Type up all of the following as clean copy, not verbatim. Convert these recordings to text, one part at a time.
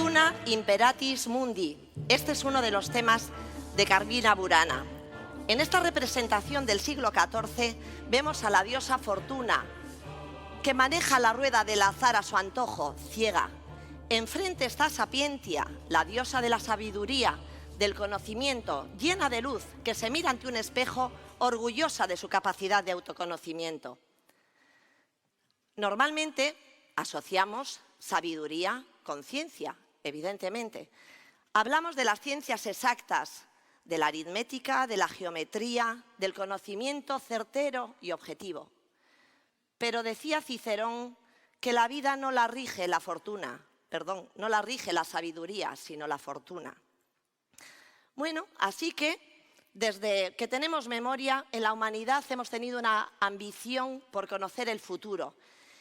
Fortuna Imperatis Mundi. Este es uno de los temas de Carmina Burana. En esta representación del siglo XIV vemos a la diosa Fortuna, que maneja la rueda del azar a su antojo, ciega. Enfrente está Sapientia, la diosa de la sabiduría, del conocimiento, llena de luz, que se mira ante un espejo, orgullosa de su capacidad de autoconocimiento. Normalmente asociamos sabiduría con ciencia, evidentemente. Hablamos de las ciencias exactas, de la aritmética, de la geometría, del conocimiento certero y objetivo. Pero decía Cicerón que la vida no la rige la fortuna, no la rige la sabiduría, sino la fortuna. Bueno, así que desde que tenemos memoria, en la humanidad hemos tenido una ambición por conocer el futuro.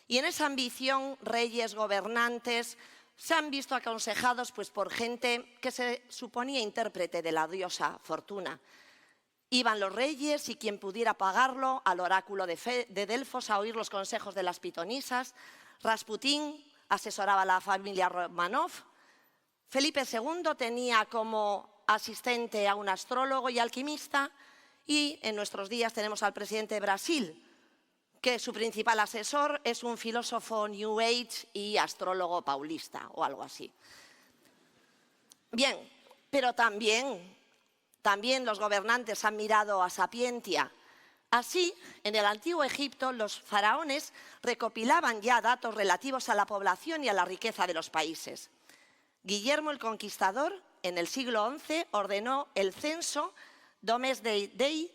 Y en esa ambición, reyes, gobernantes, se han visto aconsejados por gente que se suponía intérprete de la diosa Fortuna. Iban los reyes y quien pudiera pagarlo al oráculo de Delfos a oír los consejos de las pitonisas. Rasputín asesoraba a la familia Romanov. Felipe II tenía como asistente a un astrólogo y alquimista. Y en nuestros días tenemos al presidente de Brasil, que su principal asesor es un filósofo New Age y astrólogo paulista o algo así. Bien, pero también los gobernantes han mirado a Sapientia. Así, en el antiguo Egipto, los faraones recopilaban ya datos relativos a la población y a la riqueza de los países. Guillermo el Conquistador, en el siglo XI, ordenó el censo Domesday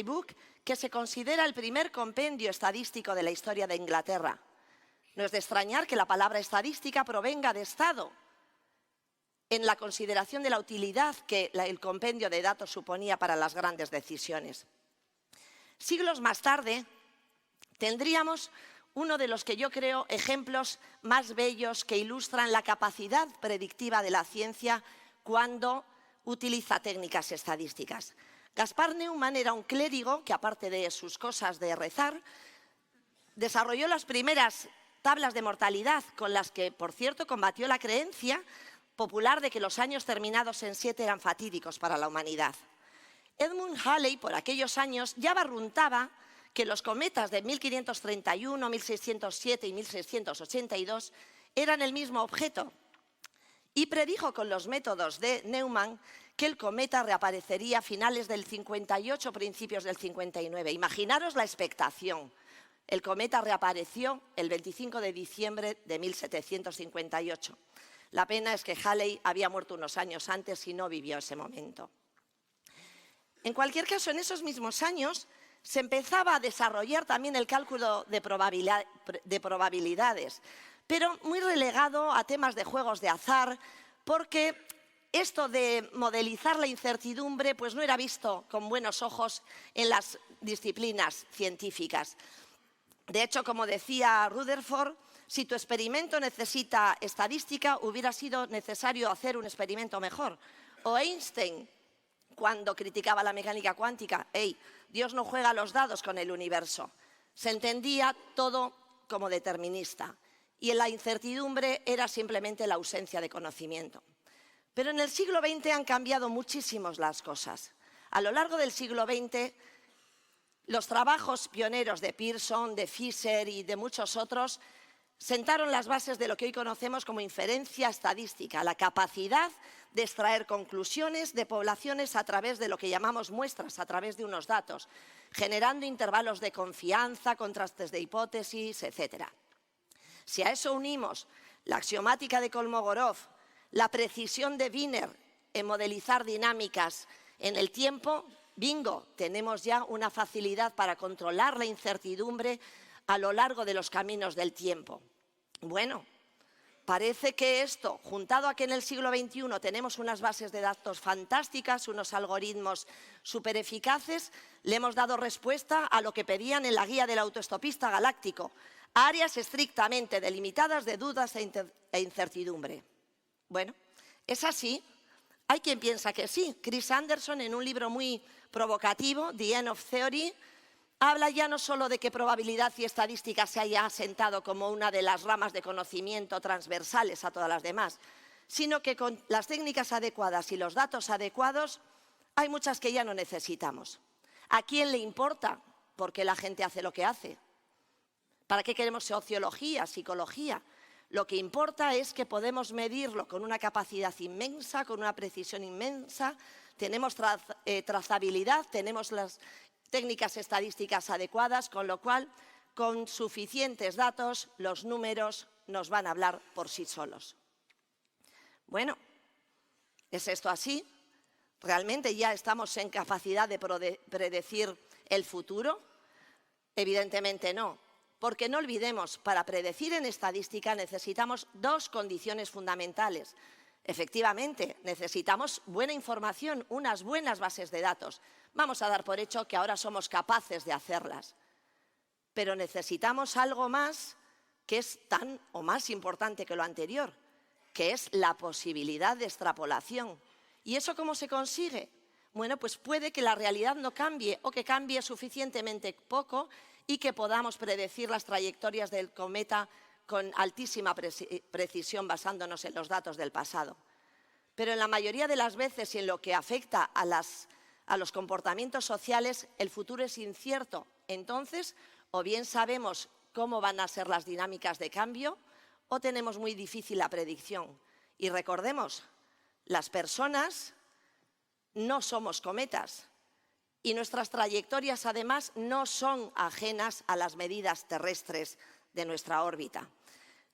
Book, que se considera el primer compendio estadístico de la historia de Inglaterra. No es de extrañar que la palabra estadística provenga de Estado, en la consideración de la utilidad que el compendio de datos suponía para las grandes decisiones. Siglos más tarde tendríamos uno de los que yo creo ejemplos más bellos que ilustran la capacidad predictiva de la ciencia cuando utiliza técnicas estadísticas. Gaspar Neumann era un clérigo que, aparte de sus cosas de rezar, desarrolló las primeras tablas de mortalidad con las que, por cierto, combatió la creencia popular de que los años terminados en 7 eran fatídicos para la humanidad. Edmund Halley, por aquellos años, ya barruntaba que los cometas de 1531, 1607 y 1682 eran el mismo objeto y predijo con los métodos de Neumann que el cometa reaparecería a finales del 58, principios del 59. Imaginaros la expectación. El cometa reapareció el 25 de diciembre de 1758. La pena es que Halley había muerto unos años antes y no vivió ese momento. En cualquier caso, en esos mismos años se empezaba a desarrollar también el cálculo de probabilidades, pero muy relegado a temas de juegos de azar, porque esto de modelizar la incertidumbre no era visto con buenos ojos en las disciplinas científicas. De hecho, como decía Rutherford, si tu experimento necesita estadística, hubiera sido necesario hacer un experimento mejor. O Einstein, cuando criticaba la mecánica cuántica, Dios no juega los dados con el universo. Se entendía todo como determinista y en la incertidumbre era simplemente la ausencia de conocimiento. Pero en el siglo XX han cambiado muchísimo las cosas. A lo largo del siglo XX, los trabajos pioneros de Pearson, de Fisher y de muchos otros sentaron las bases de lo que hoy conocemos como inferencia estadística, la capacidad de extraer conclusiones de poblaciones a través de lo que llamamos muestras, a través de unos datos, generando intervalos de confianza, contrastes de hipótesis, etc. Si a eso unimos la axiomática de Kolmogorov, la precisión de Wiener en modelizar dinámicas en el tiempo, bingo, tenemos ya una facilidad para controlar la incertidumbre a lo largo de los caminos del tiempo. Bueno, parece que esto, juntado a que en el siglo XXI tenemos unas bases de datos fantásticas, unos algoritmos súper eficaces, le hemos dado respuesta a lo que pedían en la guía del autoestopista galáctico, áreas estrictamente delimitadas de dudas e incertidumbre. Bueno, ¿es así? Hay quien piensa que sí. Chris Anderson, en un libro muy provocativo, The End of Theory, habla ya no solo de que probabilidad y estadística se haya asentado como una de las ramas de conocimiento transversales a todas las demás, sino que con las técnicas adecuadas y los datos adecuados hay muchas que ya no necesitamos. ¿A quién le importa por qué la gente hace lo que hace? ¿Para qué queremos sociología, psicología? Lo que importa es que podemos medirlo con una capacidad inmensa, con una precisión inmensa, tenemos trazabilidad, tenemos las técnicas estadísticas adecuadas, con lo cual, con suficientes datos, los números nos van a hablar por sí solos. Bueno, ¿es esto así? ¿Realmente ya estamos en capacidad de predecir el futuro? Evidentemente no, porque no olvidemos, para predecir en estadística necesitamos dos condiciones fundamentales. Efectivamente, necesitamos buena información, unas buenas bases de datos. Vamos a dar por hecho que ahora somos capaces de hacerlas. Pero necesitamos algo más que es tan o más importante que lo anterior, que es la posibilidad de extrapolación. ¿Y eso cómo se consigue? Bueno, pues puede que la realidad no cambie o que cambie suficientemente poco y que podamos predecir las trayectorias del cometa con altísima precisión basándonos en los datos del pasado. Pero en la mayoría de las veces y en lo que afecta a los comportamientos sociales, el futuro es incierto. Entonces, o bien sabemos cómo van a ser las dinámicas de cambio o tenemos muy difícil la predicción. Y recordemos, las personas no somos cometas y nuestras trayectorias, además, no son ajenas a las medidas terrestres de nuestra órbita.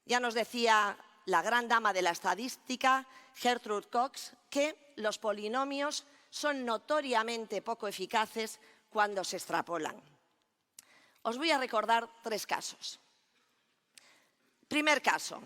Ya nos decía la gran dama de la estadística, Gertrude Cox, que los polinomios son notoriamente poco eficaces cuando se extrapolan. Os voy a recordar tres casos. Primer caso.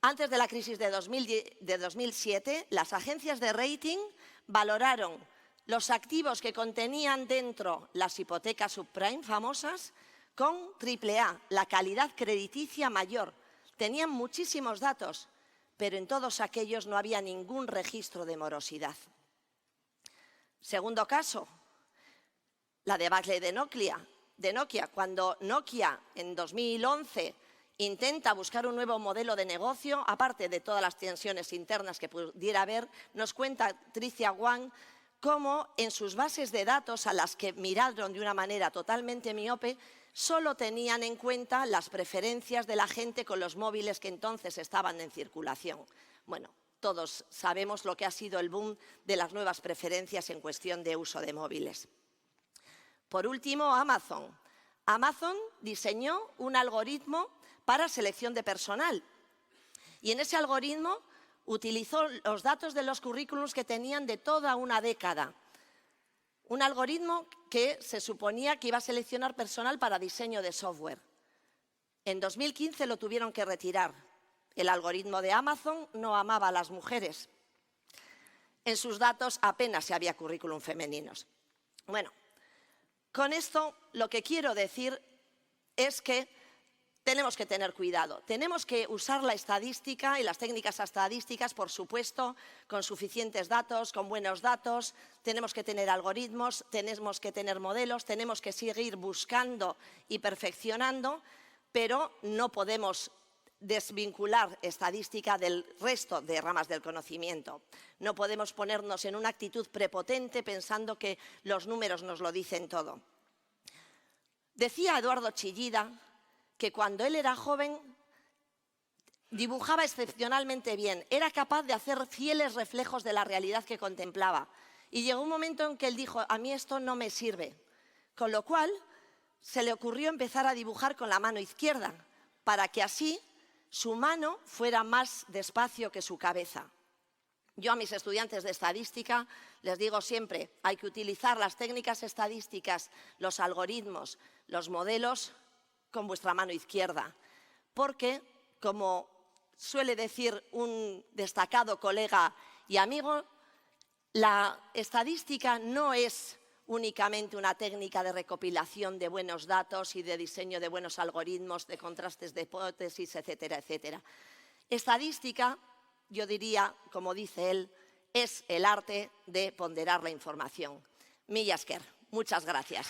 Antes de la crisis de 2007, las agencias de rating valoraron los activos que contenían dentro las hipotecas subprime famosas con AAA, la calidad crediticia mayor. Tenían muchísimos datos, pero en todos aquellos no había ningún registro de morosidad. Segundo caso, la debacle de Nokia. Cuando Nokia en 2011 intenta buscar un nuevo modelo de negocio, aparte de todas las tensiones internas que pudiera haber, nos cuenta Tricia Wang cómo en sus bases de datos, a las que miraron de una manera totalmente miope, solo tenían en cuenta las preferencias de la gente con los móviles que entonces estaban en circulación. Bueno, todos sabemos lo que ha sido el boom de las nuevas preferencias en cuestión de uso de móviles. Por último, Amazon. Amazon diseñó un algoritmo para selección de personal y en ese algoritmo utilizó los datos de los currículums que tenían de toda una década. Un algoritmo que se suponía que iba a seleccionar personal para diseño de software. En 2015 lo tuvieron que retirar. El algoritmo de Amazon no amaba a las mujeres. En sus datos apenas se había currículum femeninos. Bueno, con esto lo que quiero decir es que tenemos que tener cuidado. Tenemos que usar la estadística y las técnicas estadísticas, por supuesto, con suficientes datos, con buenos datos. Tenemos que tener algoritmos, tenemos que tener modelos, tenemos que seguir buscando y perfeccionando, pero no podemos desvincular estadística del resto de ramas del conocimiento. No podemos ponernos en una actitud prepotente pensando que los números nos lo dicen todo. Decía Eduardo Chillida que cuando él era joven dibujaba excepcionalmente bien, era capaz de hacer fieles reflejos de la realidad que contemplaba. Y llegó un momento en que él dijo, a mí esto no me sirve. Con lo cual se le ocurrió empezar a dibujar con la mano izquierda, para que así su mano fuera más despacio que su cabeza. Yo a mis estudiantes de estadística les digo siempre, hay que utilizar las técnicas estadísticas, los algoritmos, los modelos con vuestra mano izquierda, porque, como suele decir un destacado colega y amigo, la estadística no es únicamente una técnica de recopilación de buenos datos y de diseño de buenos algoritmos, de contrastes de hipótesis, etcétera, etcétera. Estadística, yo diría, como dice él, es el arte de ponderar la información. Mila esker. Muchas gracias.